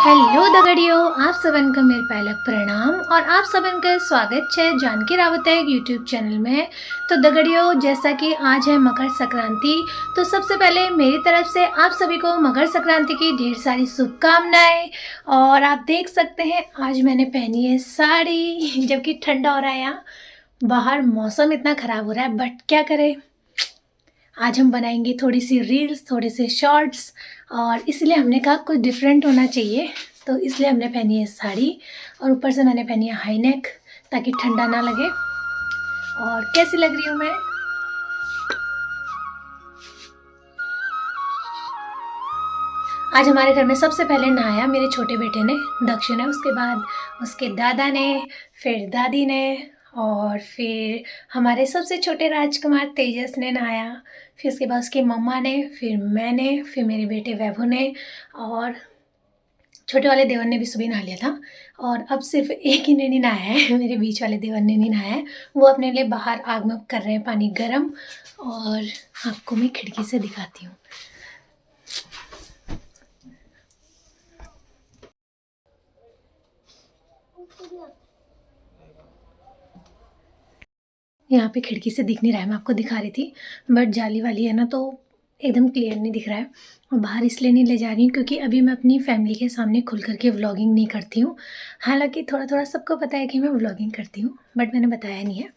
Hello दगड़ियों, आप सबन का मेरे पहला प्रणाम और आप सबन का स्वागत है जानकी रावत है यूट्यूब चैनल में। तो दगड़ियों, जैसा कि आज है मकर संक्रांति, तो सबसे पहले मेरी तरफ से आप सभी को मकर संक्रांति की ढेर सारी शुभकामनाएं। और आप देख सकते हैं आज मैंने पहनी है साड़ी, जबकि ठंडा हो रहा है। यहाँ बाहर मौसम इतना ख़राब हो रहा है, बट क्या करें, आज हम बनाएंगे थोड़ी सी रील्स, थोड़े से शॉर्ट्स, और इसलिए हमने कहा कुछ डिफरेंट होना चाहिए, तो इसलिए हमने पहनी है साड़ी और ऊपर से मैंने पहनी है हाई नेक ताकि ठंडा ना लगे। और कैसी लग रही हूँ मैं? आज हमारे घर में सबसे पहले नहाया मेरे छोटे बेटे ने, दक्ष ने, उसके बाद उसके दादा ने, फिर दादी ने, और फिर हमारे सबसे छोटे राजकुमार तेजस ने नहाया, फिर उसके बाद उसकी मम्मा ने, फिर मैंने, फिर मेरे बेटे वैभव ने, और छोटे वाले देवर ने भी सुबह नहा लिया था। और अब सिर्फ एक ही ने नहीं नहाया है, मेरे बीच वाले देवर ने नहीं नहाया है, वो अपने लिए बाहर आग में कर रहे हैं पानी गर्म। और आपको मैं खिड़की से दिखाती हूँ। यहाँ पे खिड़की से दिख नहीं रहा है, मैं आपको दिखा रही थी, बट जाली वाली है ना, तो एकदम क्लियर नहीं दिख रहा है। और बाहर इसलिए नहीं ले जा रही हूँ क्योंकि अभी मैं अपनी फैमिली के सामने खुल करके व्लॉगिंग नहीं करती हूँ। हालांकि थोड़ा थोड़ा सबको पता है कि मैं व्लॉगिंग करती हूँ, बट मैंने बताया नहीं है।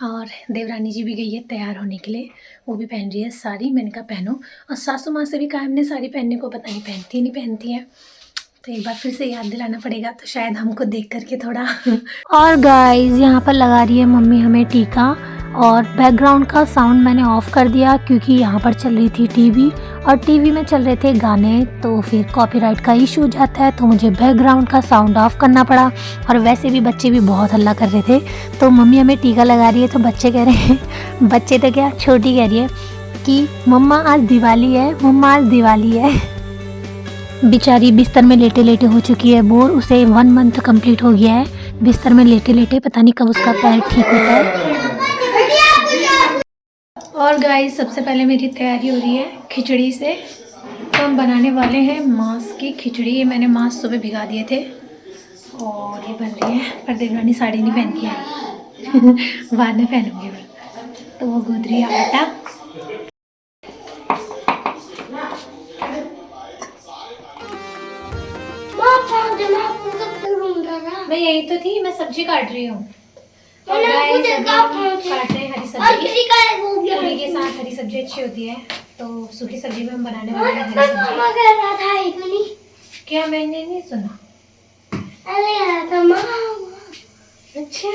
और देवरानी जी भी गई है तैयार होने के लिए, वो भी पहन रही है साड़ी। मैंने कहा पहनो, और सासू माँ से भी कहा हमने साड़ी पहनने को, पता नहीं पहनती है। तो एक बार फिर से याद दिलाना पड़ेगा, तो शायद हमको देख करके थोड़ा और गाइस, यहाँ पर लगा रही है मम्मी हमें टीका, और बैकग्राउंड का साउंड मैंने ऑफ़ कर दिया क्योंकि यहाँ पर चल रही थी टीवी, और टीवी में चल रहे थे गाने, तो फिर कॉपीराइट का इशू हो जाता है, तो मुझे बैकग्राउंड का साउंड ऑफ़ करना पड़ा। और वैसे भी बच्चे भी बहुत हल्ला कर रहे थे, तो मम्मी हमें टीका लगा रही है, तो बच्चे कह रहे हैं बच्चे तो क्या, छोटी कह रही है कि मम्मा आज दिवाली है, मम्मा आज दिवाली है। बेचारी बिस्तर में लेटे लेटे हो चुकी है बोर, उसे 1 मंथ कंप्लीट हो गया है बिस्तर में लेटे लेटे, पता नहीं कब उसका पैर ठीक होता है। और गाइस, सबसे पहले मेरी तैयारी हो रही है खिचड़ी से। तो हम बनाने वाले हैं मांस की खिचड़ी। ये मैंने मांस सुबह भिगा दिए थे और ये बन रही है। पर देवरानी साड़ी नहीं पहन के आई बाद में पहनूंगी मैं। तो वो गूंथ रही है आटा। मैं यही तो थी, मैं सब्जी काट रही हूँ। और काट रहे हैं हरी सब्जी, पूरी के साथ हरी सब्जी अच्छी होती है, तो सूखी सब्जी में हम बनाने वाले हैं हरी सब्जी। क्या मैंने नहीं सुना? अच्छा,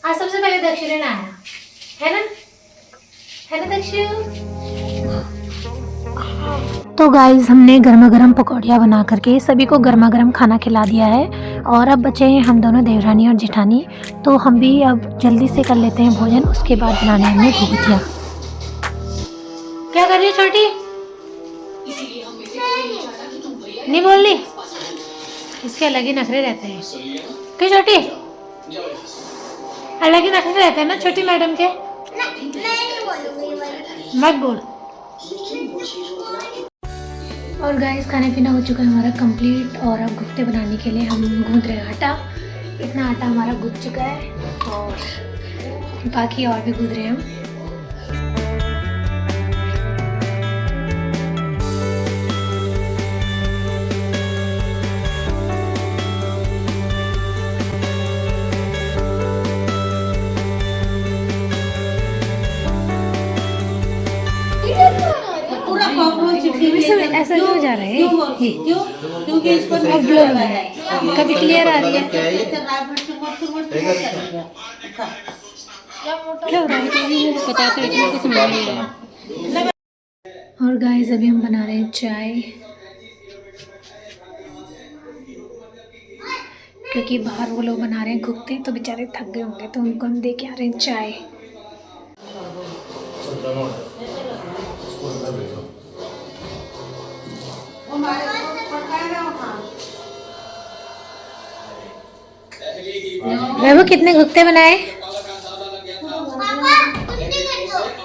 आज सबसे पहले दक्षिण ने आया है ना दक्षिण? तो गाइस, हमने गर्मा गर्म पकौड़ियाँ बना करके सभी को गर्मा गर्म खाना खिला दिया है, और अब बचे हैं हम दोनों, देवरानी और जेठानी। तो हम भी अब जल्दी से कर लेते हैं भोजन, उसके बाद बनाने हमने घुघुतियाँ। क्या कर रही है छोटी? नहीं बोल रही, इसके अलग ही नखरे रहते हैं। क्यों छोटी? अलग ही नखरे रहते हैं ना छोटी मैडम के। मत बोल। और गाइस, खाने पीना हो चुका है हमारा कंप्लीट, और अब घुघते बनाने के लिए हम गूंथ रहे हैं आटा। इतना आटा हमारा गूंथ चुका है, और बाकी और भी गूंथ रहे हैं हम। ऐसा क्यों जा रहा है ये? क्योंकि इसको कभी क्लियर आ रही है, क्या हो रहा है पता तो इतना कुछ नहीं है। और गाइस, अभी हम बना रहे हैं चाय, क्योंकि बाहर वो लोग बना रहे हैं घुघते, तो बेचारे थक गए होंगे, तो उनको हम दे के आ रहे हैं चाय। वो कितने घुघते बनाए?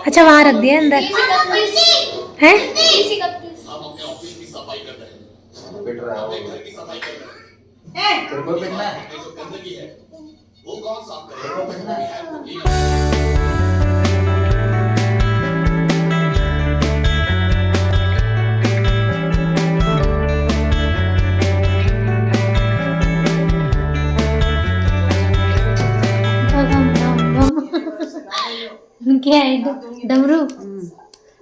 अच्छा, वहाँ रख दिया अंदर है। तेरे को पहनना है? तेरे को पहनना है? क्या है डमरू?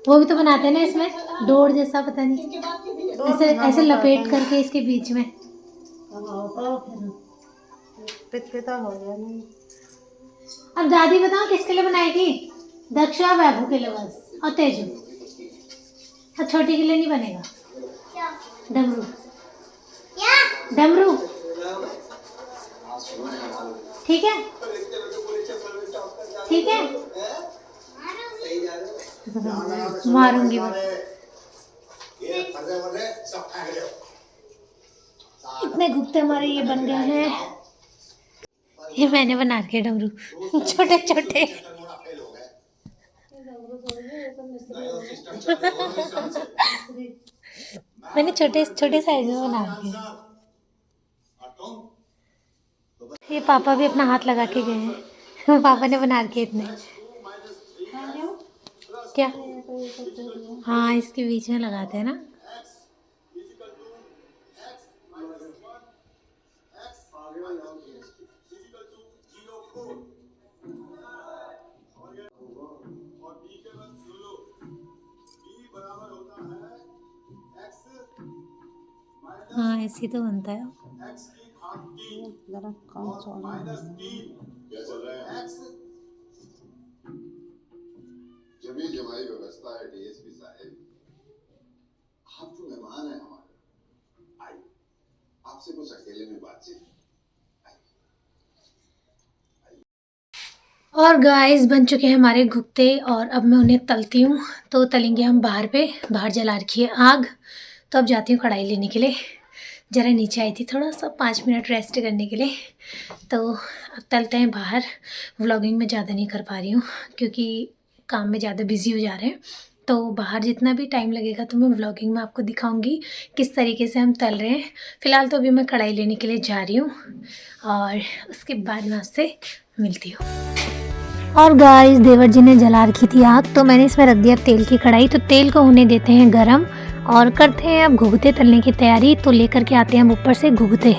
वो भी तो बनाते हैं ना इसमें, डोर जैसा, पता नहीं ऐसे ऐसे लपेट करके इसके बीच में। अब दादी बताओ किसके लिए बनाएगी? दक्षा वैभव के लिए बस, और तेजू, और छोटी के लिए नहीं बनेगा? डमरू, डमरू ठीक है, ठीक है, मारूंगी बस। इतने गुप्ते हमारे ये बन गए हैं। ये मैंने बना के डमरू छोटे छोटे। मैंने छोटे छोटे साइज में बना के। ये पापा भी अपना हाथ लगा के गए हैं। पापा ने बना के इतने। क्या? हाँ, इसके बीच में लगाते हैं ना। हाँ, ऐसे तो बनता है। जमी जमाई व्यवस्था है डीएसपी साहब। आप तो मेहमान हैं हमारे, आइए आपसे कुछ अकेले में बातचीत। और गाइस बन चुके हैं हमारे घुगते, और अब मैं उन्हें तलती हूँ। तो तलेंगे हम बाहर जला रखी है आग। तो अब जाती हूँ कढ़ाई लेने के लिए। ज़रा नीचे आई थी थोड़ा सा 5 मिनट रेस्ट करने के लिए। तो अब तलते हैं बाहर। व्लॉगिंग में ज़्यादा नहीं कर पा रही हूँ क्योंकि काम में ज़्यादा बिजी हो जा रहे हैं। तो बाहर जितना भी टाइम लगेगा तो मैं व्लॉगिंग में आपको दिखाऊंगी किस तरीके से हम तल रहे हैं। फ़िलहाल तो अभी मैं कढ़ाई लेने के लिए जा रही हूँ और उसके बाद मैं आपसे मिलती हूँ। और गाइस देवर जी ने जला रखी थी आग, तो मैंने इसमें रख दिया तेल की कढ़ाई। तो तेल को होने देते हैं गरम और करते हैं अब घुघते तलने की तैयारी। तो लेकर के आते हैं हम ऊपर से घुघते।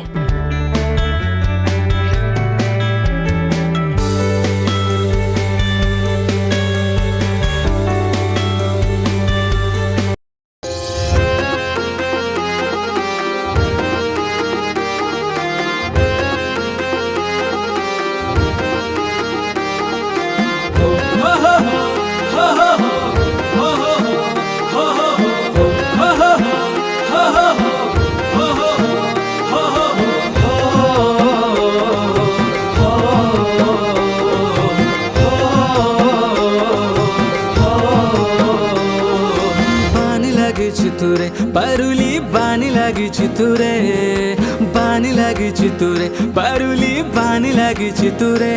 चितुरे परुली बानी लगी चितुरे, बानी लगी चितुरे, परुली बानी लगी चितुरे।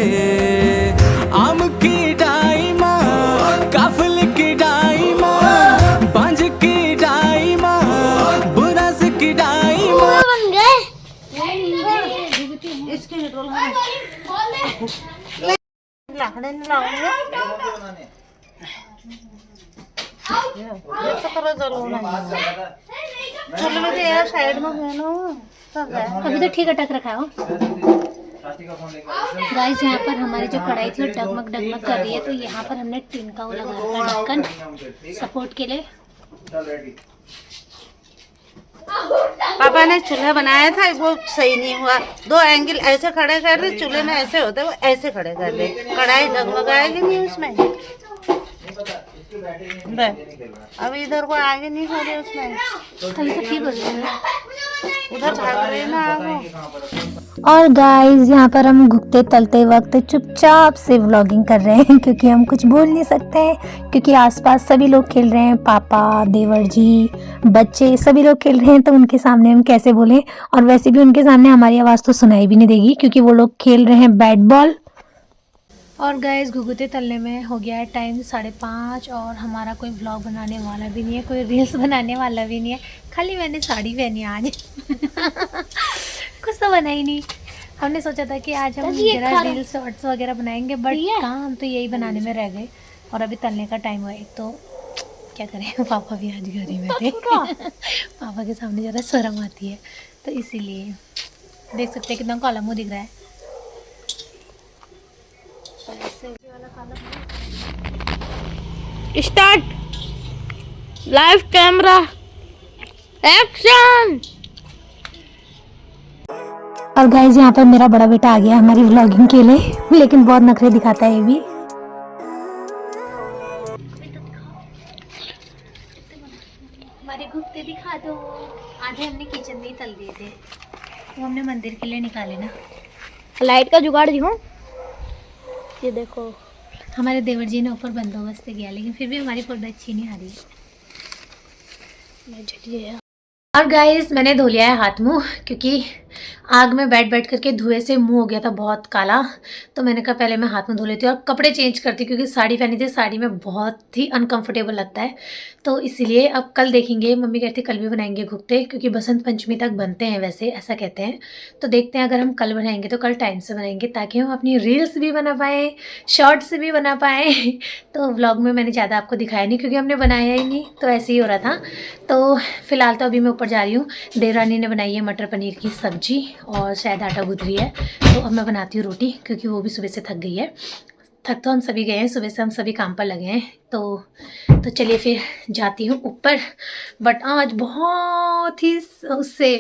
आम की डाई माँ, काफल की डाई माँ, बांझ की डाई माँ, बुरस की डाई माँ। बन गए इसके लाकड़े लाऊंगे ऐसा करो चलो मुझे यार साइड में अभी तो ठीक अटक रखा हो। गाइस यहाँ पर हमारी जो कढ़ाई थी वो डगमग डगमग कर रही है। तो यहाँ पर हमने टिन का वो लगा रखा ढक्कन सपोर्ट के लिए। पापा ने चूल्हा बनाया था वो सही नहीं हुआ। 2 एंगल ऐसे खड़े कर दे, चूल्हे में ऐसे होते वो ऐसे खड़े कर दे, कढ़ाई डगमगाएगी नहीं उसमें। अब इधर को आगे नहीं हो रहे उसमें, अभी तो ठीक हो जाएगा। उधर भाग रहे ना आगे। और गाइस यहाँ पर हम घुगते तलते वक्त चुपचाप से व्लॉगिंग कर रहे हैं क्योंकि हम कुछ बोल नहीं सकते हैं, क्योंकि आसपास सभी लोग खेल रहे हैं। पापा, देवर जी, बच्चे सभी लोग खेल रहे हैं। तो उनके सामने हम कैसे बोलें, और वैसे भी उनके सामने हमारी आवाज़ तो सुनाई भी नहीं देगी क्योंकि वो लोग खेल रहे हैं बैट बॉल। और गाइस घुघुते तलने में हो गया है टाइम 5:30 और हमारा कोई व्लॉग बनाने वाला भी नहीं है, कोई रील्स बनाने वाला भी नहीं है। खाली मैंने साड़ी पहनी आज कुछ तो बना ही नहीं। हमने सोचा था कि आज हम रील्स शॉर्ट्स वगैरह बनाएंगे, बट कहाँ, हम तो यही बनाने में रह गए। और अभी तलने का टाइम हुआ है, तो क्या करें, पापा भी आज घर ही में थे पापा के सामने ज़रा शर्म आती है, तो इसीलिए देख सकते हैं कितना काला मुँह दिख रहा है। Start, live camera action. और गाइस यहाँ पर मेरा बड़ा बेटा आ गया हमारी व्लॉगिंग के लिए, लेकिन बहुत नखरे दिखाता है ये भी। हमारे घुघुते दिखा दो। आधे हमने किचन में ही तल दिए थे, वो हमने मंदिर के लिए निकाले ना। लाइट का जुगाड़ दिखाऊं, ये देखो। हमारे देवर जी ने ऊपर बंदोबस्त किया, लेकिन फिर भी हमारी फोटो अच्छी नहीं आ रही है। और गाइस मैंने धो लिया है हाथ मुंह, क्योंकि आग में बैठ बैठ करके धुएं से मुंह हो गया था बहुत काला। तो मैंने कहा पहले मैं हाथ मुंह धो लेती हूँ और कपड़े चेंज करती, क्योंकि साड़ी पहनी थी, साड़ी में बहुत ही अनकंफर्टेबल लगता है। तो इसीलिए अब कल देखेंगे, मम्मी कहती कल भी बनाएंगे घुघुते, क्योंकि बसंत पंचमी तक बनते हैं वैसे, ऐसा कहते हैं। तो देखते हैं, अगर हम कल बनाएंगे तो कल टाइम से बनाएंगे, ताकि हम अपनी रील्स भी बना पाएँ, शॉर्ट्स भी बना पाएँ। तो व्लॉग में मैंने ज़्यादा आपको दिखाया नहीं, क्योंकि हमने बनाया ही नहीं, तो ऐसे ही हो रहा था। तो फिलहाल तो अभी मैं ऊपर जा रही हूँ। देवरानी ने बनाई है मटर पनीर की सब्जी और शायद आटा गूंथ रही है। तो अब मैं बनाती हूँ रोटी, क्योंकि वो भी सुबह से थक गई है। थक तो हम सभी गए हैं, सुबह से हम सभी काम पर लगे हैं। तो चलिए फिर जाती हूँ ऊपर। बट आज बहुत ही उससे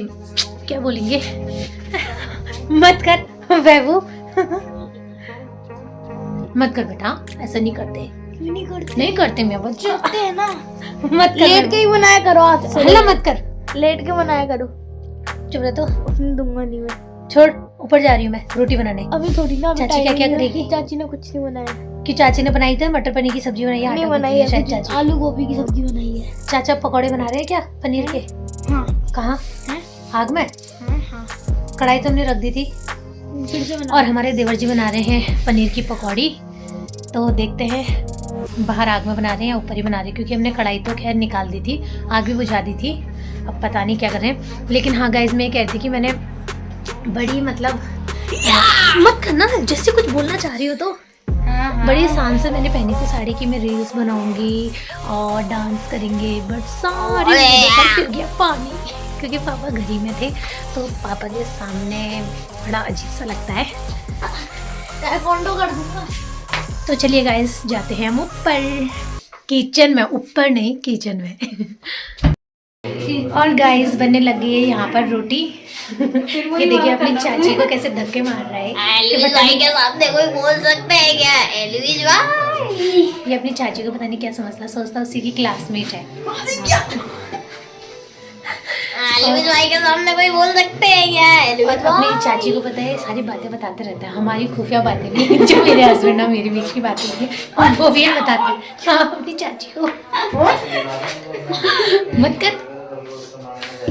क्या बोलेंगे मत कर वैभू मत कर बेटा, ऐसा नहीं करते। नहीं करते मैं बच्चों है ना, मत कर, लेट के ही बनाया करो, आज से हल्ला मत कर, लेट के बनाया करो। चुप रह। तो उतनी दूंगा नहीं मैं, छोड़, ऊपर जा रही हूँ मैं रोटी बनाने। अभी थोड़ी ना। चाची क्या क्या करेगी? चाची ने कुछ नहीं बनाया। कि चाची ने बनाई थी मटर पनीर की सब्जी बनाई है, नहीं आटा बनाई गूंथी है, शायद चाची। आलू गोभी की सब्जी बनाई है। चाचा पकौड़े बना रहे हैं क्या पनीर के? हाँ। कहाँ? हैं? आग में? हाँ। कढ़ाई तो हमने रख दी थी। फिर से बना। और हमारे देवर जी बना रहे हैं पनीर की पकौड़ी। तो देखते हैं, बाहर आग में बना रहे हैं या ऊपर ही बना रहे हैं, क्योंकि हमने कढ़ाई तो खैर निकाल दी थी, आग भी बुझा दी थी। अब पता नहीं क्या कर रहे हैं। लेकिन हाँ गाइज, मैं कह रही थी कि मैंने बड़ी मतलब मत करना, जैसे कुछ बोलना चाह रही हो तो। बड़ी शान से मैंने पहनी थी साड़ी की, मैं रील्स बनाऊंगी और डांस करेंगे, बट सारी फिर गया पानी, क्योंकि पापा घर ही में थे। तो पापा के सामने बड़ा अजीब सा लगता है। टैekwondo कर दूंगा। तो चलिए गाइस, जाते हैं हम ऊपर किचन में, ऊपर नहीं किचन में। और गाइस बनने लगी है यहाँ पर रोटी। ये देखिए अपनी चाची को कैसे धक्के मार रहा है। एलविस भाई के सामने कोई बोल सकते हैं क्या? एलविस भाई, ये अपनी चाची को पता नहीं क्या समझता, सोचता उसी की क्लासमेट है। एलविस भाई के सामने कोई बोल सकते हैं क्या? और एलविस अपनी चाची को पता है सारी बातें बताते रहता है, हमारी खुफिया बातें भी जो मेरे हस्बैंड और मेरे बीच की बातें भी, और वो भी बताते हैं। हाँ, अपनी चाची को मत कर,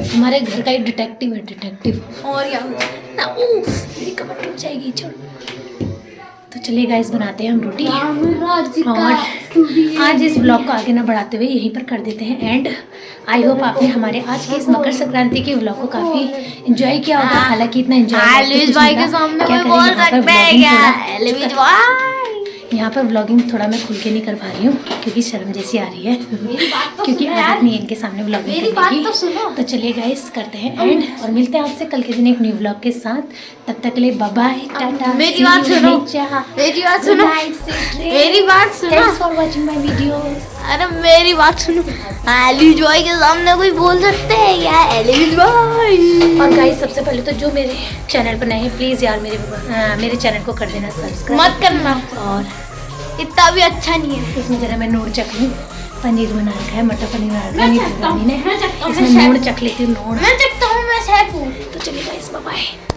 हमारे घर का एक डिटेक्टिव है, डिटेक्टिव। और यार मेरी कमर टूट जाएगी, छोड़। तो चलिए गाइस, बनाते हैं हम रोटी। और आज इस ब्लॉग को आगे ना बढ़ाते हुए यहीं पर कर देते हैं एंड। आई होप आपने हमारे आज के इस मकर संक्रांति के व्लॉग को काफी एंजॉय किया होगा। हालांकि इतना एंजॉय एलविस भाई के सामने कोई बोल सकते हैं क्या? एलविस भाई, यहाँ पर व्लॉगिंग थोड़ा मैं खुल के नहीं कर पा रही हूँ, क्योंकि शर्म जैसी आ रही है, क्योंकि आदत नहीं है इनके सामने व्लॉगिंग करने की। तो चलिए गाइस, करते हैं एंड और मिलते हैं आपसे कल के दिन एक न्यू व्लॉग के साथ। तब तक के लिए बाय बाय, टाटा। मेरी बात सुनो, मेरी बात सुनो, मेरी बात सुनो। Thanks for watching my videos. अरे मेरी बात सुनो, एलविस भाई के सामने कोई बोल सकते हैं क्या? एलविस भाई। और गाइस, सबसे पहले तो जो मेरे चैनल पर नए हैं, प्लीज़ यार मेरे चैनल को कर देना सब्सक्राइब, मत करना, और इतना भी अच्छा नहीं है। इसमें जरा मैं नूर चख लूँ। पनीर बना रखा है, मटर पनीर बना रखा है, इसमें नूर चख लेती हूँ, नूर। मैं चखता हूँ, मैं शेफ हूँ। तो चलिए गाइस, बाय बाय।